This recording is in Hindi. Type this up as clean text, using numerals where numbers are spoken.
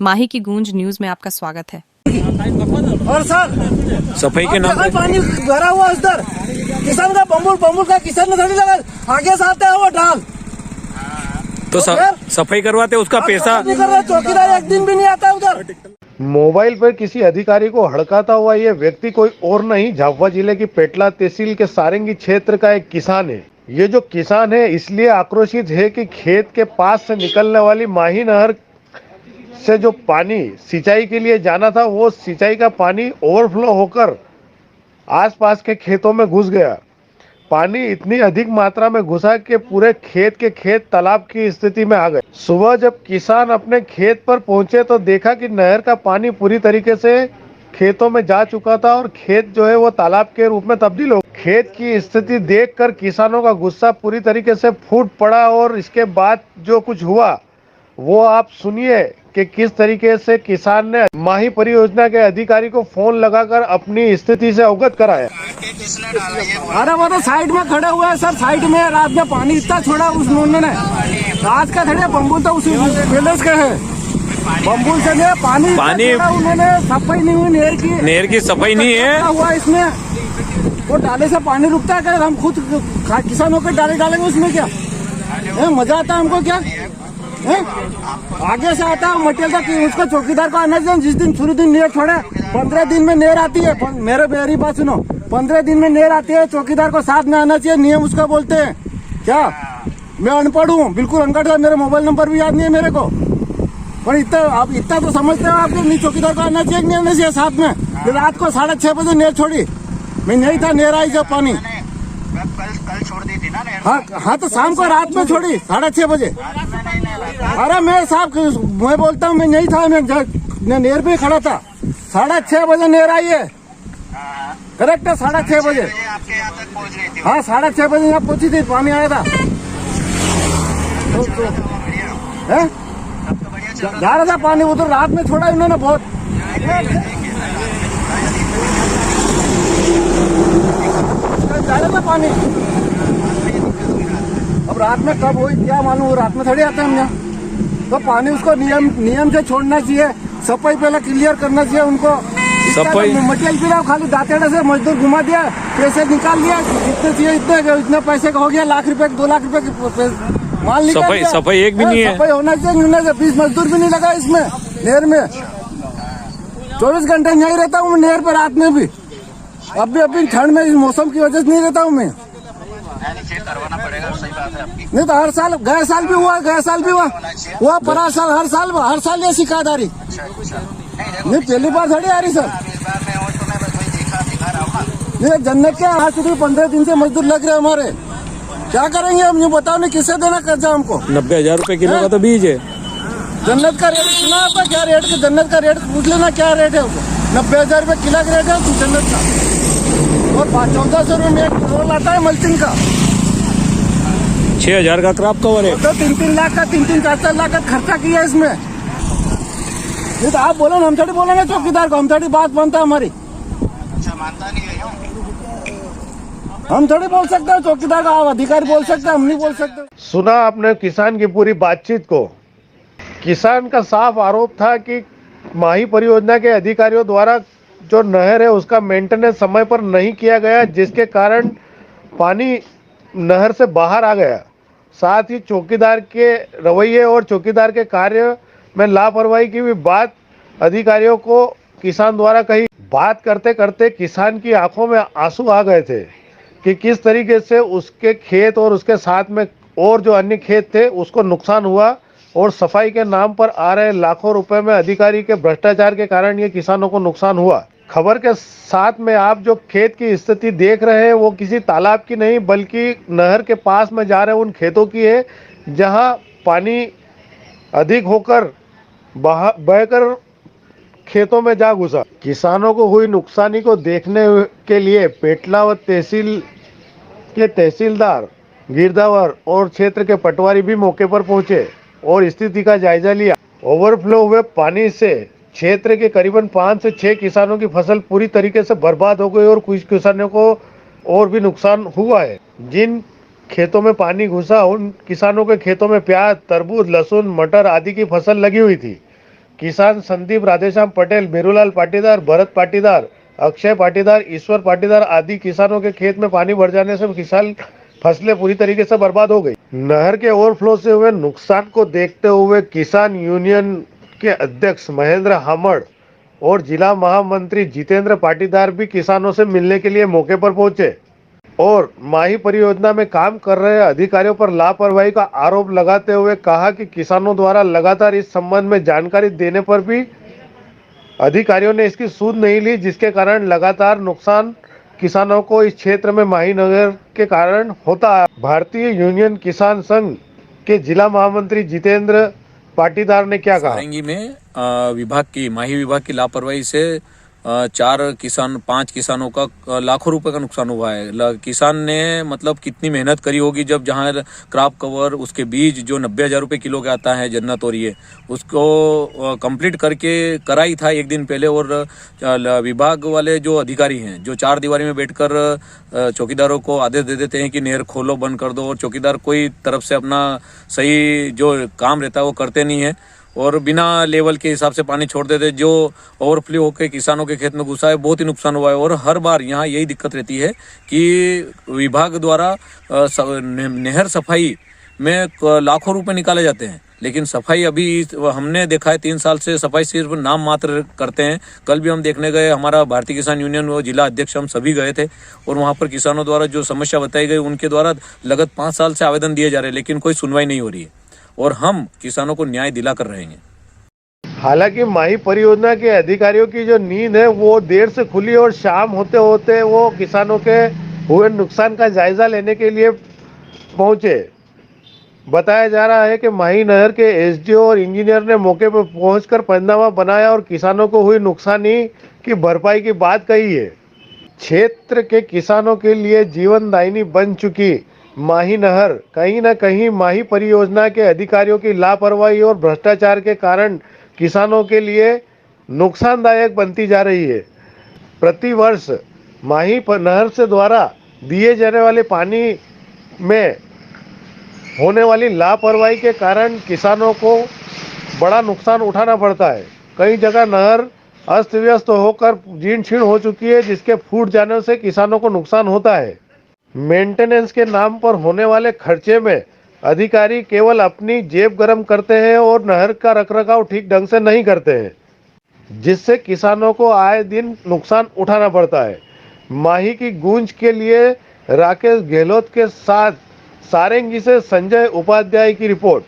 माही की गूंज न्यूज में आपका स्वागत है। और सर सफाई के नाम पे पानी भरा हुआ उधर, किसान का बम्बुल का किसान ने थोड़ी लगा, आगे से आता है वो डाल तो सफाई करवाते उसका पैसा नहीं कर रहा, चौकीदार एक दिन भी नहीं आता उधर। मोबाइल पर किसी अधिकारी को हड़काता हुआ ये व्यक्ति कोई और नहीं, झाबुआ जिले की पेटला तहसील के सारंगी क्षेत्र का एक किसान है। ये जो किसान है इसलिए आक्रोशित है कि खेत के पास से निकलने वाली माही नहर से जो पानी सिंचाई के लिए जाना था, वो सिंचाई का पानी ओवरफ्लो होकर आसपास के खेतों में घुस गया। पानी इतनी अधिक मात्रा में घुसा कि पूरे खेत के खेत तालाब की स्थिति में आ गए। सुबह जब किसान अपने खेत पर पहुंचे तो देखा कि नहर का पानी पूरी तरीके से खेतों में जा चुका था और खेत जो है वो तालाब के रूप में तब्दील हो। खेत की स्थिति देखकर किसानों का गुस्सा पूरी तरीके से फूट पड़ा और इसके बाद जो कुछ हुआ वो आप सुनिए कि किस तरीके से किसान ने माही परियोजना के अधिकारी को फोन लगाकर अपनी स्थिति से अवगत कराया। अरे वो तो साइड में खड़े हुए हैं सर, साइड में रात में पानी इतना छोड़ा उस उन्होंने, आज का खड़े बम्बुल तो उसी पैलेस के है, बम्बुल से पानी उन्होंने सफाई नहीं हुई, नहर की सफाई नहीं है हुआ इसमें। वो डाले से पानी रुकता है, हम खुद किसानों के डालेंगे उसमें क्या मजा आता है हमको क्या आगे से आता है मटेरियल का, उसको चौकीदार को आना चाहिए। जिस दिन शुरू दिन नहर छोड़े 15 दिन में नहर आती है, मेरी बात सुनो, 15 दिन में नहर आती है, चौकीदार को साथ में आना चाहिए, नियम उसका बोलते हैं क्या। मैं अनपढ़ हूँ, बिल्कुल अनपढ़ था, मेरा मोबाइल नंबर भी याद नहीं है मेरे को, पर इतना तो समझते हो आपके नहीं, चौकीदार को आना चाहिए नहीं आना चाहिए साथ में। रात को 6:30 बजे नहर छोड़ी, मैं नहीं था, नहर आई जब पानी कल छोड़ दी थी ना। हाँ तो शाम को रात में छोड़ी 6:30 बजे। अरे मैं साहब मैं बोलता हूँ, मैं नहीं था, मैं नहर पे खड़ा था, 6:30 बजे नहर आई है, करेक्ट है 6:30 बजे। हाँ 6:30 बजे यहाँ पहुंची थी, पानी आया था जा रहा था पानी उधर, रात में छोड़ा इन्होंने बहुत। जा रहा था पानी, अब रात में कब हुई क्या मालूम, रात में थोड़ी आते हम यहाँ, तो पानी उसको नियम से छोड़ना चाहिए, सफाई पहले क्लियर करना चाहिए उनको। सफाई मटेरियल फिर खाली दातेड़े से मजदूर घुमा दिया, पैसे निकाल लिया, जितने चाहिए इतने पैसे का हो गया, लाख रुपए 2 लाख रुपए माल निकाल। सफाई एक भी नहीं है, सफाई होना चाहिए, 20 मजदूर भी नहीं लगा इसमें नहर में, 24 घंटे नहीं रहता हूँ नहर पर, रात में भी, अभी ठंड में इस मौसम की वजह से नहीं रहता हूँ मैं। करवाना पड़ेगा, सही बात है आपकी। नहीं तो हर साल गए साल भी हुआ पर हर साल ये शिकायत आ रही, नहीं पहली बार थोड़ी आ रही सर। ये जन्नत के आज સુધી 15 दिन से मजदूर लग रहे हमारे, क्या करेंगे हम, ये बताओ नहीं किससे देना कर्जा हमको। 90,000 रुपए किलो का तो बीज है। जन्नत का रेट सुना आपका क्या रेट है, जन्नत का रेट पूछ लेना क्या रेट है, 90,000 रुपए किलो का रेट है जन्नत का, और 1400 रुपये में एक रोल आता है मल्चिंग का, 6,000 का क्रॉप कवर है, तो 3-3 लाख का 3-4 लाख का खर्चा किया इसमें। नहीं तो आप बोलो ना, हम थोड़ी बोलेंगे चौकीदार को, हम थोड़ी बात बनता है हमारी, अच्छा मानता नहीं है, हम थोड़ी बोल सकते हैं चौकीदार का, अधिकारी बोल सकते हैं, हम नहीं बोल सकते। सुना आपने किसान की पूरी बातचीत को। किसान का साफ आरोप था कि माही परियोजना के अधिकारियों द्वारा जो नहर है उसका मेंटेनेंस समय पर नहीं किया गया, जिसके कारण पानी नहर से बाहर आ गया। साथ ही चौकीदार के रवैये और चौकीदार के कार्य में लापरवाही की भी बात अधिकारियों को किसान द्वारा कही। बात करते करते किसान की आंखों में आंसू आ गए थे कि किस तरीके से उसके खेत और उसके साथ में और जो अन्य खेत थे उसको नुकसान हुआ, और सफाई के नाम पर आ रहे लाखों रुपए में अधिकारी के भ्रष्टाचार के कारण ये किसानों को नुकसान हुआ। खबर के साथ में आप जो खेत की स्थिति देख रहे हैं वो किसी तालाब की नहीं बल्कि नहर के पास में जा रहे उन खेतों की है, जहां पानी अधिक होकर बहकर खेतों में जा घुसा। किसानों को हुई नुकसानी को देखने के लिए पेटला व तहसील के तहसीलदार गिरदावर और क्षेत्र के पटवारी भी मौके पर पहुंचे और स्थिति का जायजा लिया। ओवरफ्लो हुए पानी से क्षेत्र के करीबन 5 से 6 किसानों की फसल पूरी तरीके से बर्बाद हो गई और कुछ किसानों को और भी नुकसान हुआ है। जिन खेतों में पानी घुसा उन किसानों के खेतों में प्याज, तरबूज, लहसुन, मटर आदि की फसल लगी हुई थी। किसान संदीप राधेश्याम पटेल, मेरूलाल पाटीदार, भरत पाटीदार, अक्षय पाटीदार, ईश्वर पाटीदार आदि किसानों के खेत में पानी भर जाने से किसान फसलें पूरी तरीके से बर्बाद हो गई। नहर के ओवरफ्लो से हुए नुकसान को देखते हुए किसान यूनियन के अध्यक्ष महेंद्र हामड़ और जिला महामंत्री जितेंद्र पाटीदार भी किसानों से मिलने के लिए मौके पर पहुंचे और माही परियोजना में काम कर रहे अधिकारियों पर लापरवाही का आरोप लगाते हुए कहा कि किसानों द्वारा लगातार इस संबंध में जानकारी देने पर भी अधिकारियों ने इसकी सूद नहीं ली, जिसके कारण लगातार नुकसान किसानों को इस क्षेत्र में माही नहर के कारण होता है। भारतीय यूनियन किसान संघ के जिला महामंत्री जितेंद्र पाटीदार ने क्या कहा? सारंगी में माही विभाग की लापरवाही से 5 किसानों का लाखों रुपए का नुकसान हुआ है। किसान ने मतलब कितनी मेहनत करी होगी, जब जहाँ क्रॉप कवर उसके बीज जो 90,000 रुपये किलो के आता है जन्नत और ये उसको कंप्लीट करके कराई था एक दिन पहले। और विभाग वाले जो अधिकारी हैं जो 4 दीवारी में बैठकर चौकीदारों को आदेश दे देते हैं कि नहर खोलो, बंद कर दो, और चौकीदार कोई तरफ से अपना सही जो काम रहता है वो करते नहीं है और बिना लेवल के हिसाब से पानी छोड़ देते, जो ओवरफ्लो होकर किसानों के खेत में घुसा है। बहुत ही नुकसान हुआ है और हर बार यहाँ यही दिक्कत रहती है कि विभाग द्वारा नहर सफाई में लाखों रुपए निकाले जाते हैं, लेकिन सफाई अभी हमने देखा है 3 साल से सफाई सिर्फ नाम मात्र करते हैं। कल भी हम देखने गए, हमारा भारतीय किसान यूनियन वो जिला अध्यक्ष हम सभी गए थे और वहाँ पर किसानों द्वारा जो समस्या बताई गई उनके द्वारा लगभग 5 साल से आवेदन दिए जा रहे हैं, लेकिन कोई सुनवाई नहीं हो रही है और हम किसानों को न्याय दिला कर रहे हैं। हालांकि माही परियोजना के अधिकारियों की जो नींद है वो देर से खुली और शाम होते होते वो किसानों के हुए नुकसान का जायजा लेने के लिए पहुंचे। बताया जा रहा है कि माही नहर के एसडीओ और इंजीनियर ने मौके पर पहुंचकर पंचनामा बनाया और किसानों को हुई नुकसानी की भरपाई की बात कही है। क्षेत्र के किसानों के लिए जीवनदायिनी बन चुकी माही नहर कहीं न कहीं माही परियोजना के अधिकारियों की लापरवाही और भ्रष्टाचार के कारण किसानों के लिए नुकसानदायक बनती जा रही है। प्रतिवर्ष माही नहर से द्वारा दिए जाने वाले पानी में होने वाली लापरवाही के कारण किसानों को बड़ा नुकसान उठाना पड़ता है। कई जगह नहर अस्त व्यस्त होकर जीर्ण शीर्ण हो चुकी है, जिसके फूट जाने से किसानों को नुकसान होता है। मेंटेनेंस के नाम पर होने वाले खर्चे में अधिकारी केवल अपनी जेब गरम करते हैं और नहर का रखरखाव ठीक ढंग से नहीं करते हैं, जिससे किसानों को आए दिन नुकसान उठाना पड़ता है। माही की गूंज के लिए राकेश गहलोत के साथ सारंगी से संजय उपाध्याय की रिपोर्ट।